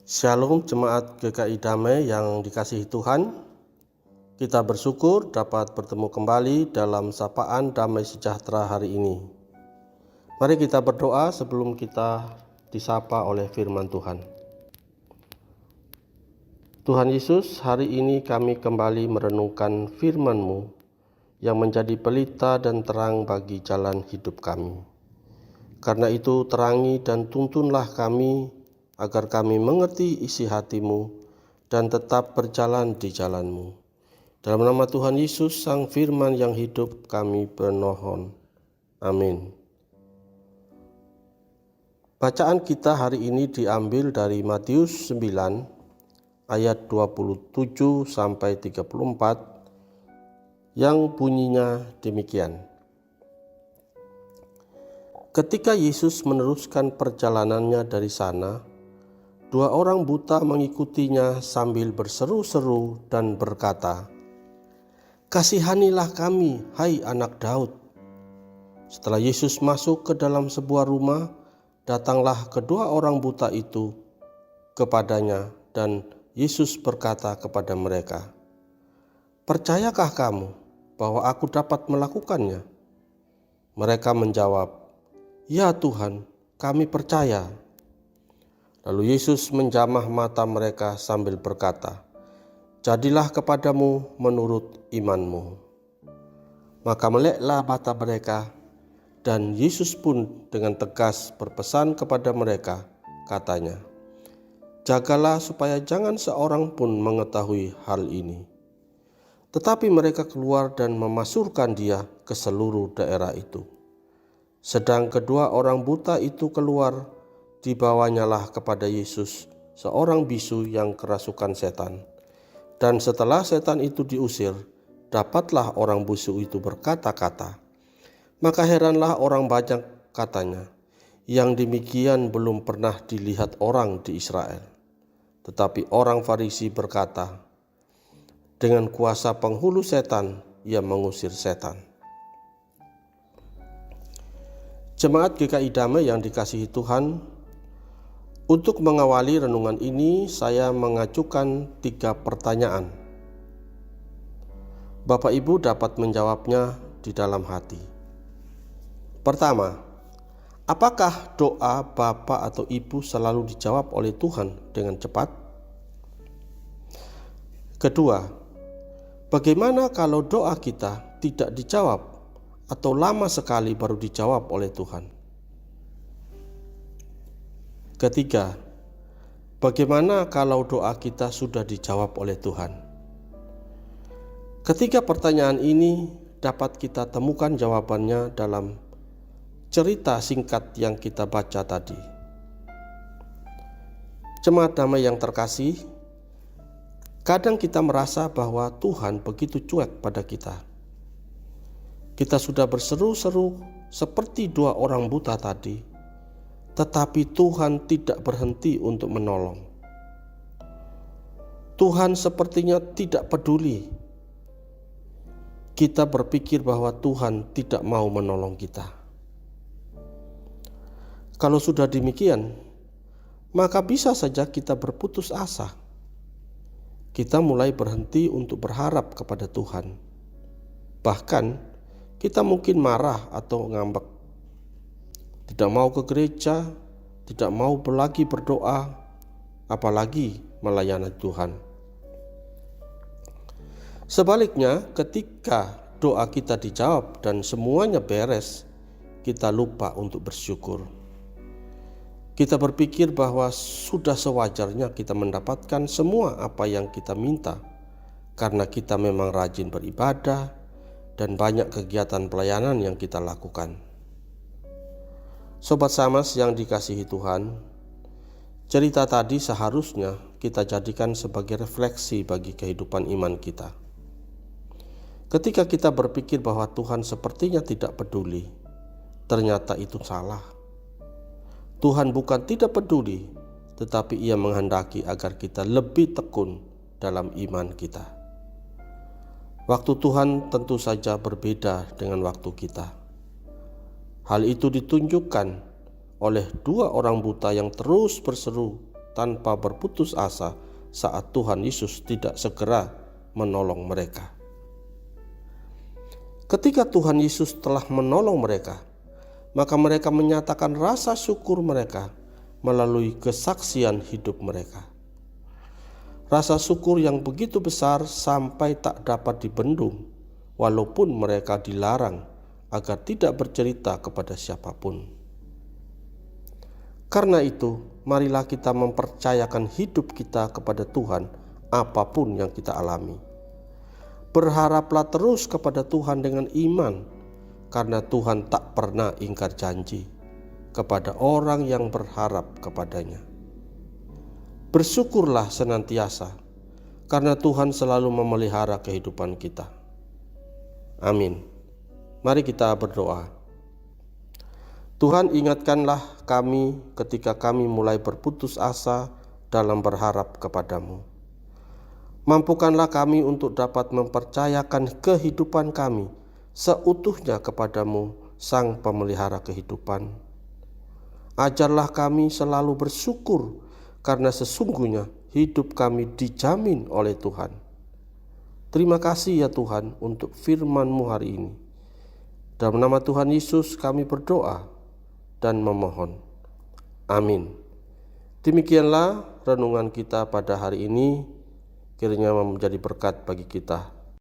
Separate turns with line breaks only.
Shalom jemaat GKI Damai yang dikasihi Tuhan. Kita bersyukur dapat bertemu kembali dalam sapaan Damai Sejahtera hari ini. Mari kita berdoa sebelum kita disapa oleh firman Tuhan. Tuhan Yesus, hari ini kami kembali merenungkan firman-Mu yang menjadi pelita dan terang bagi jalan hidup kami. Karena itu terangi dan tuntunlah kami agar kami mengerti isi hati-Mu dan tetap berjalan di jalan-Mu. Dalam nama Tuhan Yesus, Sang Firman yang hidup, kami bermohon. Amin. Bacaan kita hari ini diambil dari Matius 9 ayat 27 sampai 34 yang bunyinya demikian. Ketika Yesus meneruskan perjalanannya dari sana, dua orang buta mengikutinya sambil berseru-seru dan berkata, "Kasihanilah kami, hai anak Daud." Setelah Yesus masuk ke dalam sebuah rumah, datanglah kedua orang buta itu kepadanya dan Yesus berkata kepada mereka, "Percayakah kamu bahwa aku dapat melakukannya?" Mereka menjawab, "Ya Tuhan, kami percaya." Lalu Yesus menjamah mata mereka sambil berkata, "Jadilah kepadamu menurut imanmu." Maka meleklah mata mereka, dan Yesus pun dengan tegas berpesan kepada mereka, katanya, "Jagalah supaya jangan seorang pun mengetahui hal ini." Tetapi mereka keluar dan memasurkan dia ke seluruh daerah itu. Sedang kedua orang buta itu keluar, dibawanyalah kepada Yesus seorang bisu yang kerasukan setan. Dan setelah setan itu diusir, dapatlah orang bisu itu berkata-kata. Maka heranlah orang banyak, katanya, yang demikian belum pernah dilihat orang di Israel. Tetapi orang Farisi berkata, dengan kuasa penghulu setan ia mengusir setan. Jemaat GKI Damai yang dikasihi Tuhan, untuk mengawali renungan ini, saya mengajukan 3 pertanyaan. Bapak Ibu dapat menjawabnya di dalam hati. Pertama, apakah doa Bapak atau Ibu selalu dijawab oleh Tuhan dengan cepat? Kedua, bagaimana kalau doa kita tidak dijawab atau lama sekali baru dijawab oleh Tuhan? Ketiga, bagaimana kalau doa kita sudah dijawab oleh Tuhan? Ketiga pertanyaan ini dapat kita temukan jawabannya dalam cerita singkat yang kita baca tadi. Jemaat damai yang terkasih, kadang kita merasa bahwa Tuhan begitu cuek pada kita. Kita sudah berseru-seru seperti dua orang buta tadi, tetapi Tuhan tidak berhenti untuk menolong. Tuhan sepertinya tidak peduli. Kita berpikir bahwa Tuhan tidak mau menolong kita. Kalau sudah demikian, maka bisa saja kita berputus asa. Kita mulai berhenti untuk berharap kepada Tuhan. Bahkan kita mungkin marah atau ngambek. Tidak mau ke gereja, tidak mau lagi berdoa, apalagi melayani Tuhan. Sebaliknya, ketika doa kita dijawab dan semuanya beres, kita lupa untuk bersyukur. Kita berpikir bahwa sudah sewajarnya kita mendapatkan semua apa yang kita minta, karena kita memang rajin beribadah dan banyak kegiatan pelayanan yang kita lakukan. Sobat Samas yang dikasihi Tuhan, cerita tadi seharusnya kita jadikan sebagai refleksi bagi kehidupan iman kita. Ketika kita berpikir bahwa Tuhan sepertinya tidak peduli, ternyata itu salah. Tuhan bukan tidak peduli, tetapi Ia menghendaki agar kita lebih tekun dalam iman kita. Waktu Tuhan tentu saja berbeda dengan waktu kita. Hal itu ditunjukkan oleh dua orang buta yang terus berseru tanpa berputus asa saat Tuhan Yesus tidak segera menolong mereka. Ketika Tuhan Yesus telah menolong mereka, maka mereka menyatakan rasa syukur mereka melalui kesaksian hidup mereka. Rasa syukur yang begitu besar sampai tak dapat dibendung, walaupun mereka dilarang agar tidak bercerita kepada siapapun. Karena itu, marilah kita mempercayakan hidup kita kepada Tuhan apapun yang kita alami. Berharaplah terus kepada Tuhan dengan iman, karena Tuhan tak pernah ingkar janji kepada orang yang berharap kepadanya. Bersyukurlah senantiasa, karena Tuhan selalu memelihara kehidupan kita. Amin. Mari kita berdoa. Tuhan, ingatkanlah kami ketika kami mulai berputus asa dalam berharap kepadamu. Mampukanlah kami untuk dapat mempercayakan kehidupan kami seutuhnya kepadamu, Sang Pemelihara kehidupan. Ajarlah kami selalu bersyukur, karena sesungguhnya hidup kami dijamin oleh Tuhan. Terima kasih ya Tuhan untuk firman-Mu hari ini. Dalam nama Tuhan Yesus kami berdoa dan memohon. Amin. Demikianlah renungan kita pada hari ini, kiranya menjadi berkat bagi kita.